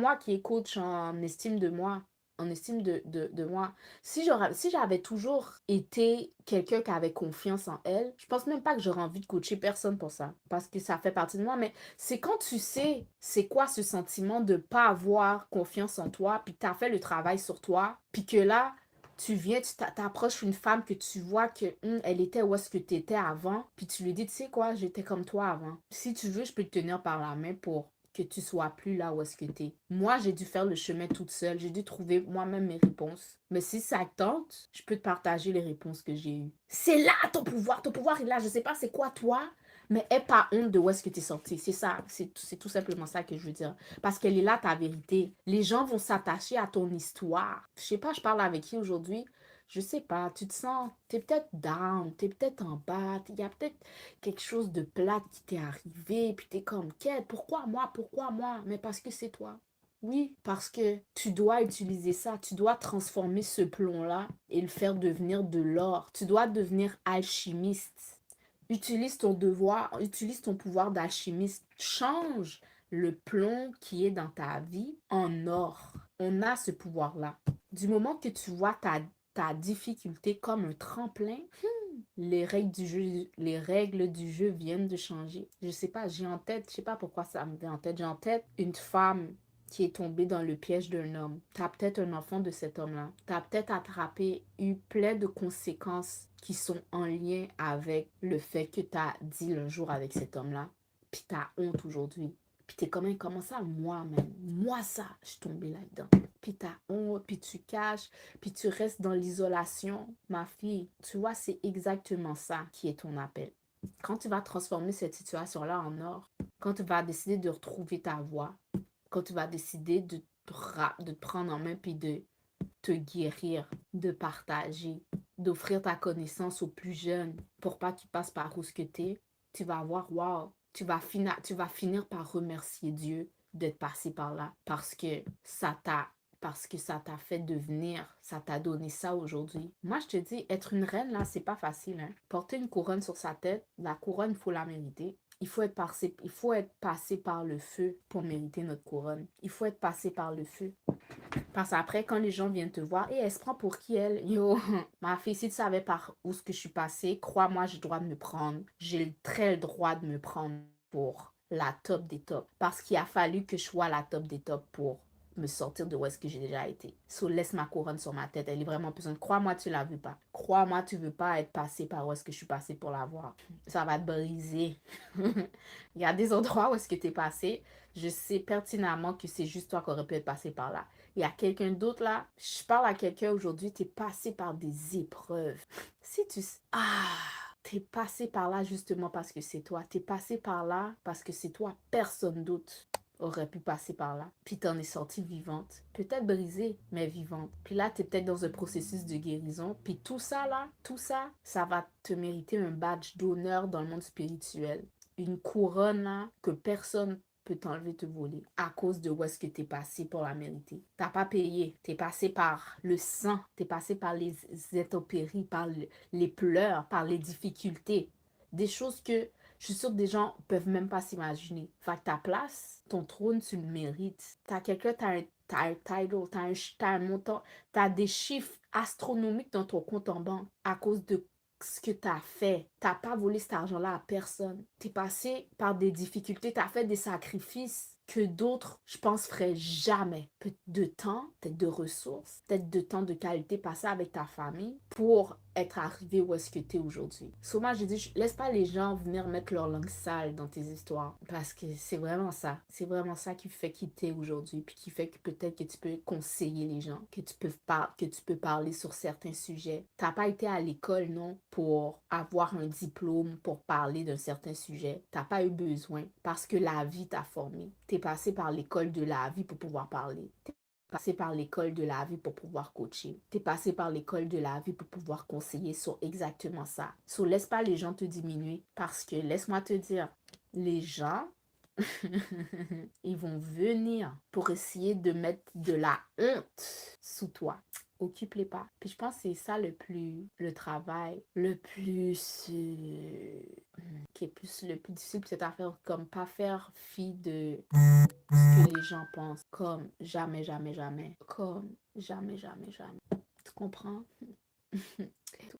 moi qui est coach en estime de moi, en estime de moi, si j'avais toujours été quelqu'un qui avait confiance en elle, je pense même pas que j'aurais envie de coacher personne pour ça, parce que ça fait partie de moi, mais c'est quand tu sais c'est quoi ce sentiment de pas avoir confiance en toi, puis tu as fait le travail sur toi, puis que là, tu viens, t'approches une femme que tu vois que elle était où est-ce que tu étais avant, puis tu lui dis, tu sais quoi, j'étais comme toi avant. Si tu veux, je peux te tenir par la main pour que tu sois plus là où est-ce que tu es. Moi, j'ai dû faire le chemin toute seule. J'ai dû trouver moi-même mes réponses. Mais si ça te tente, je peux te partager les réponses que j'ai eues. C'est là ton pouvoir. Ton pouvoir est là. Je sais pas c'est quoi toi, mais aie pas honte de où est-ce que tu es sorti. C'est ça. C'est tout simplement ça que je veux dire. Parce qu'elle est là, ta vérité. Les gens vont s'attacher à ton histoire. Je sais pas, je parle avec qui aujourd'hui. Je sais pas, tu te sens, t'es peut-être down, t'es peut-être en bas, il y a peut-être quelque chose de plate qui t'est arrivé, puis t'es comme, quête, pourquoi moi, pourquoi moi? Mais parce que c'est toi. Oui, parce que tu dois utiliser ça, tu dois transformer ce plomb-là et le faire devenir de l'or. Tu dois devenir alchimiste. Utilise ton devoir, utilise ton pouvoir d'alchimiste. Change le plomb qui est dans ta vie en or. On a ce pouvoir-là. Du moment que tu vois ta difficulté comme un tremplin, les règles du jeu viennent de changer. Je sais pas, j'ai en tête, je sais pas pourquoi ça me vient en tête, j'ai en tête une femme qui est tombée dans le piège d'un homme. T'as peut-être un enfant de cet homme-là. T'as peut-être eu plein de conséquences qui sont en lien avec le fait que t'as dit un jour avec cet homme-là. Puis t'as honte aujourd'hui. Puis t'es comme, comment ça, moi-même, moi ça, je suis tombée là-dedans. Puis t'as honte, puis tu caches, puis tu restes dans l'isolation. Ma fille, tu vois, c'est exactement ça qui est ton appel. Quand tu vas transformer cette situation-là en or, quand tu vas décider de retrouver ta voie, quand tu vas décider de te prendre en main puis de te guérir, de partager, d'offrir ta connaissance aux plus jeunes pour pas qu'ils passent par où ce que t'es, tu vas voir, wow, tu vas finir par remercier Dieu d'être passé par là parce que ça t'a fait devenir, ça t'a donné ça aujourd'hui. Moi, je te dis, être une reine, là, c'est pas facile. Hein? Porter une couronne sur sa tête, la couronne, il faut la mériter. Il faut être passé par le feu pour mériter notre couronne. Il faut être passé par le feu. Parce qu'après, quand les gens viennent te voir, et elle se prend pour qui elle? Yo, ma fille, si tu savais par où ce que je suis passée, crois-moi, j'ai le droit de me prendre. J'ai très le droit de me prendre pour la top des tops. Parce qu'il a fallu que je sois la top des tops pour me sortir de où est-ce que j'ai déjà été. So, laisse ma couronne sur ma tête. Elle est vraiment besoin. Crois-moi, tu la veux pas. Crois-moi, tu veux pas être passé par où est-ce que je suis passée pour l'avoir. Ça va te briser. Il y a des endroits où est-ce que tu es passé. Je sais pertinemment que c'est juste toi qui aurais pu être passé par là. Il y a quelqu'un d'autre là. Je parle à quelqu'un aujourd'hui, tu es passé par des épreuves. Si tu... Ah, tu es passé par là justement parce que c'est toi. Tu es passé par là parce que c'est toi. Personne d'autre aurait pu passer par là. Puis t'en es sortie vivante. Peut-être brisée, mais vivante. Puis là, tu es peut-être dans un processus de guérison. Puis tout ça là, ça va te mériter un badge d'honneur dans le monde spirituel. Une couronne là, que personne peut t'enlever, te voler à cause de où est-ce que t'es passé pour la mériter. T'as pas payé. T'es passé par le sang. T'es passé par les intempéries, par les pleurs, par les difficultés. Des choses que je suis sûre que des gens peuvent même pas s'imaginer. Fait que ta place, ton trône, tu le mérites. T'as quelqu'un, t'as un title, t'as un montant, t'as des chiffres astronomiques dans ton compte en banque à cause de ce que tu as fait. Tu n'as pas volé cet argent-là à personne. Tu es passé par des difficultés, tu as fait des sacrifices que d'autres, je pense, feraient jamais. Peut-être de temps, peut-être de ressources, peut-être de temps de qualité passé avec ta famille pour être arrivé où est-ce que tu es aujourd'hui. Souvent, je dis, laisse pas les gens venir mettre leur langue sale dans tes histoires parce que c'est vraiment ça. C'est vraiment ça qui fait qui t'es aujourd'hui puis qui fait que peut-être que tu peux conseiller les gens, que tu peux parler sur certains sujets. T'as pas été à l'école, non, pour avoir un diplôme, pour parler d'un certain sujet. T'as pas eu besoin parce que la vie t'a formé. T'es passé par l'école de la vie pour pouvoir parler. T'es passé par l'école de la vie pour pouvoir coacher. T'es passé par l'école de la vie pour pouvoir conseiller sur exactement ça. So, laisse pas les gens te diminuer parce que, laisse-moi te dire, les gens, ils vont venir pour essayer de mettre de la honte sous toi. occupe-les pas. Puis je pense que c'est ça le travail le plus, qui est plus, le plus difficile pour cette affaire, comme pas faire fi de ce que les gens pensent, comme jamais, jamais, jamais, comme jamais, jamais, jamais. Tu comprends?